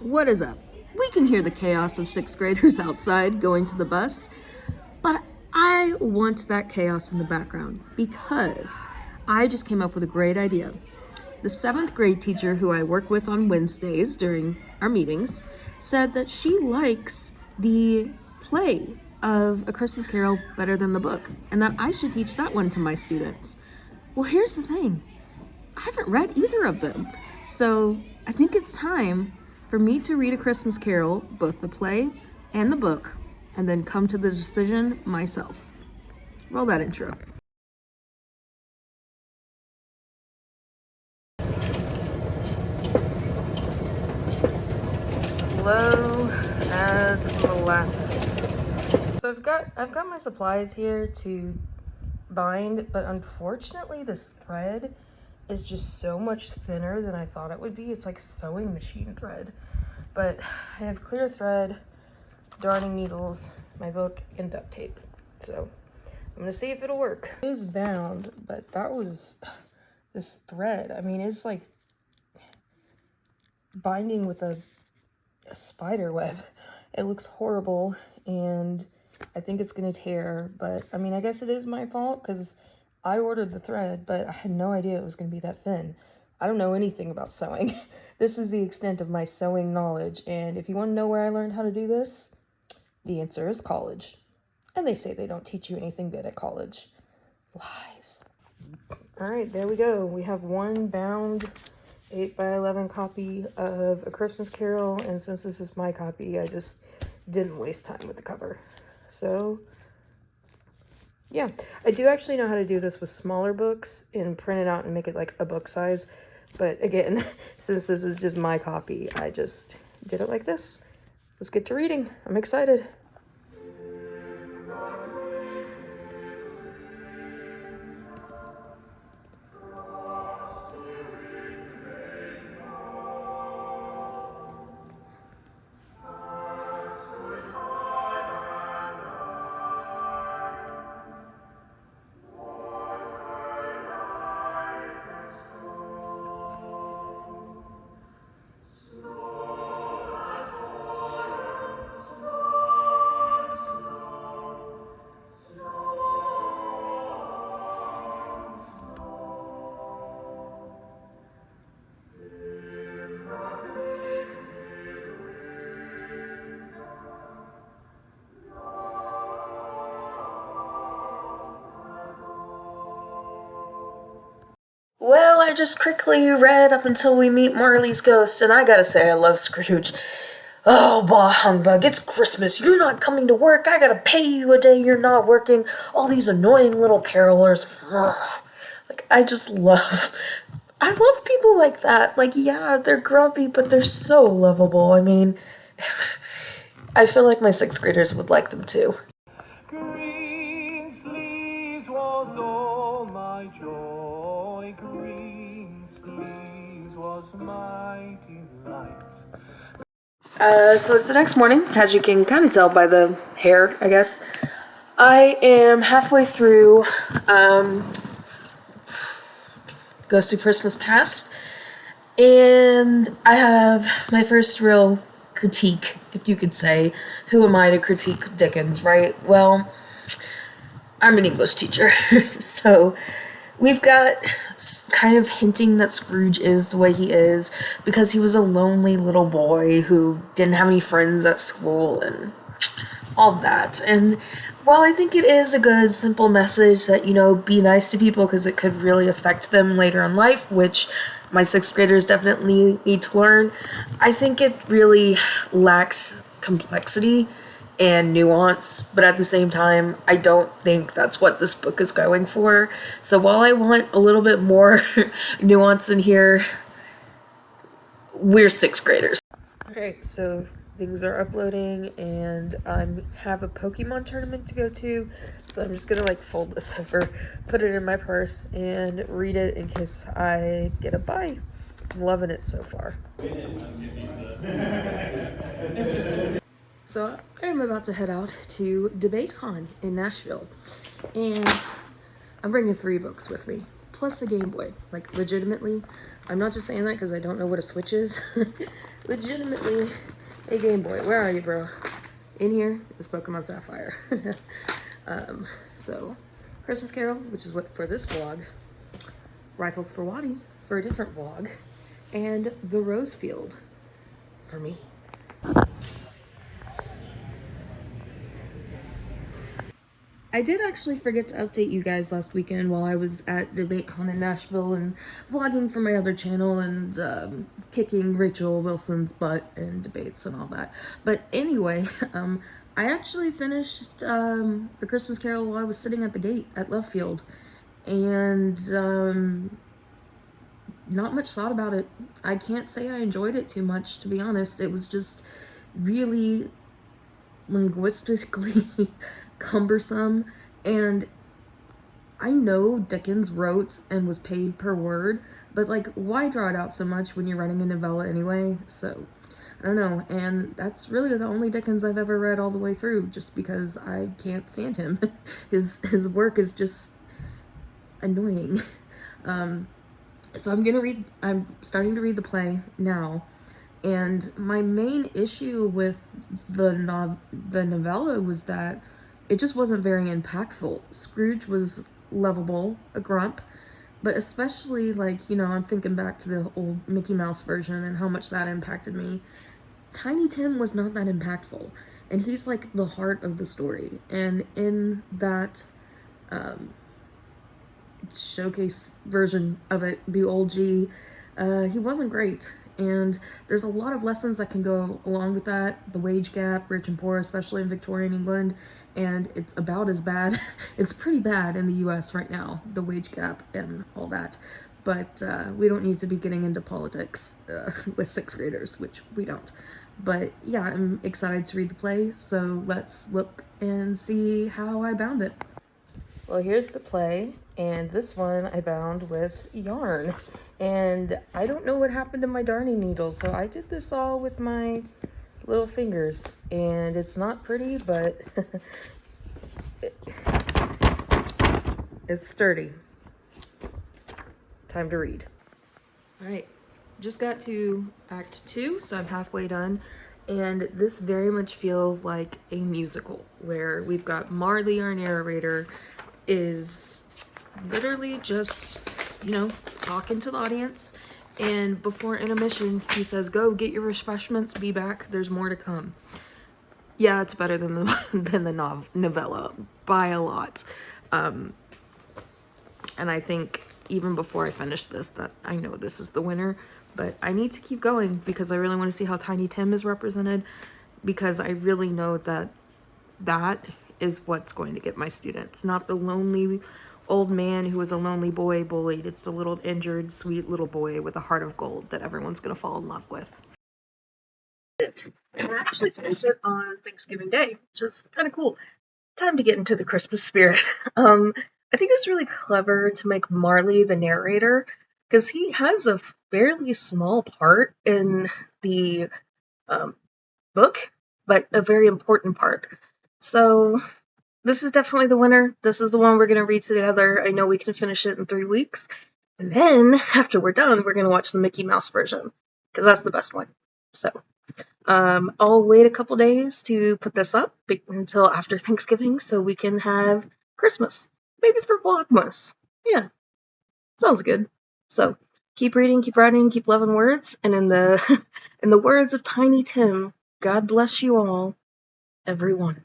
What is up? We can hear the chaos of 6th graders outside going to the bus, but I want that chaos in the background because I just came up with a great idea. The 7th grade teacher who I work with on Wednesdays during our meetings said that she likes the play of A Christmas Carol better than the book, and that I should teach that one to my students. Well, here's the thing. I haven't read either of them, so I think it's time for me to read A Christmas Carol, both the play and the book, and then come to the decision myself. Roll that intro. Slow as molasses. So I've got my supplies here to bind, but unfortunately this thread is just so much thinner than I thought it would be. It's like sewing machine thread. But I have clear thread, darning needles, my book, and duct tape. So I'm gonna see if it'll work. It is bound, but that was this thread. I mean, it's like binding with a spider web. It looks horrible, and I think it's gonna tear, but I mean, I guess it is my fault because I ordered the thread, but I had no idea it was gonna be that thin. I don't know anything about sewing. This is the extent of my sewing knowledge, and if you want to know where I learned how to do this, the answer is college. And they say they don't teach you anything good at college. Lies. All right, there we go. We have one bound 8x11 copy of A Christmas Carol, and since this is my copy, I just didn't waste time with the cover. So yeah, I do actually know how to do this with smaller books and print it out and make it like a book size. But again, since this is just my copy, I just did it like this. Let's get to reading. I'm excited. Well, I just quickly read up until we meet Marley's ghost, and I gotta say I love Scrooge. Oh, bah humbug, it's Christmas, you're not coming to work, I gotta pay you a day you're not working, all these annoying little carolers. Ugh. Like, I love people like that. Like, yeah, they're grumpy, but they're so lovable. I mean, I feel like my 6th graders would like them too. Green sleeves was all my joy, green sleeves was my delight. So it's the next morning, as you can kind of tell by the hair, I guess. I am halfway through Ghost of Christmas Past, and I have my first real critique, if you could say. Who am I to critique Dickens, right? Well, I'm an English teacher, so we've got kind of hinting that Scrooge is the way he is because he was a lonely little boy who didn't have any friends at school and all that. And while I think it is a good, simple message that, you know, be nice to people because it could really affect them later in life, which my 6th graders definitely need to learn, I think it really lacks complexity and nuance, but at the same time, I don't think that's what this book is going for. So while I want a little bit more nuance in here, we're 6th graders. Okay, so things are uploading, and I have a Pokemon tournament to go to, so I'm just gonna like fold this over, put it in my purse, and read it in case I get a buy. I'm loving it so far. So I'm about to head out to DebateCon in Nashville, and I'm bringing 3 books with me. plus a Game Boy. Like, legitimately, I'm not just saying that because I don't know what a Switch is. Legitimately, a Game Boy. Where are you, bro? In here is Pokemon Sapphire. So, Christmas Carol, which is what for this vlog, Rifles for Waddy for a different vlog, and The Rose Field for me. I did actually forget to update you guys last weekend while I was at DebateCon in Nashville and vlogging for my other channel and kicking Rachel Wilson's butt in debates and all that. But anyway, I actually finished A Christmas Carol while I was sitting at the gate at Love Field, and not much thought about it. I can't say I enjoyed it too much, to be honest. It was just really linguistically cumbersome, and I know Dickens wrote and was paid per word, but like, why draw it out so much when you're writing a novella anyway? So I don't know, and that's really the only Dickens I've ever read all the way through, just because I can't stand him. His work is just annoying. So I'm starting to read the play now. And my main issue with the novella was that it just wasn't very impactful. Scrooge was lovable, a grump, but especially, like, you know, I'm thinking back to the old Mickey Mouse version and how much that impacted me. Tiny Tim was not that impactful, and he's like the heart of the story. And in that showcase version of it, the old G, he wasn't great. And there's a lot of lessons that can go along with that. The wage gap, rich and poor, especially in Victorian England, and it's about as bad. It's pretty bad in the US right now, the wage gap and all that. But we don't need to be getting into politics with 6th graders, which we don't. But yeah, I'm excited to read the play, so let's look and see how I bound it. Well, here's the play, and this one I bound with yarn. And I don't know what happened to my darning needle, so I did this all with my little fingers. And it's not pretty, but it's sturdy. Time to read. All right, just got to Act 2, so I'm halfway done. And this very much feels like a musical, where we've got Marley, our narrator, is literally just, you know, talking to the audience, and before intermission he says, go get your refreshments, be back, there's more to come. Yeah, it's better than the novella by a lot. And I think even before I finish this that I know this is the winner, but I need to keep going because I really want to see how Tiny Tim is represented, because I really know that that is what's going to get my students. Not the lonely old man who was a lonely boy bullied. It's the little injured, sweet little boy with a heart of gold that everyone's going to fall in love with. I actually finished it on Thanksgiving Day, which is kind of cool. Time to get into the Christmas spirit. I think it's really clever to make Marley the narrator, because he has a fairly small part in the book, but a very important part. So this is definitely the winner. This is the one we're going to read together. I know we can finish it in 3 weeks. And then, after we're done, we're going to watch the Mickey Mouse version, because that's the best one. So, I'll wait a couple days to put this up until after Thanksgiving so we can have Christmas. Maybe for Vlogmas. Yeah, sounds good. So, keep reading, keep writing, keep loving words. And in the, in the words of Tiny Tim, God bless you all, everyone.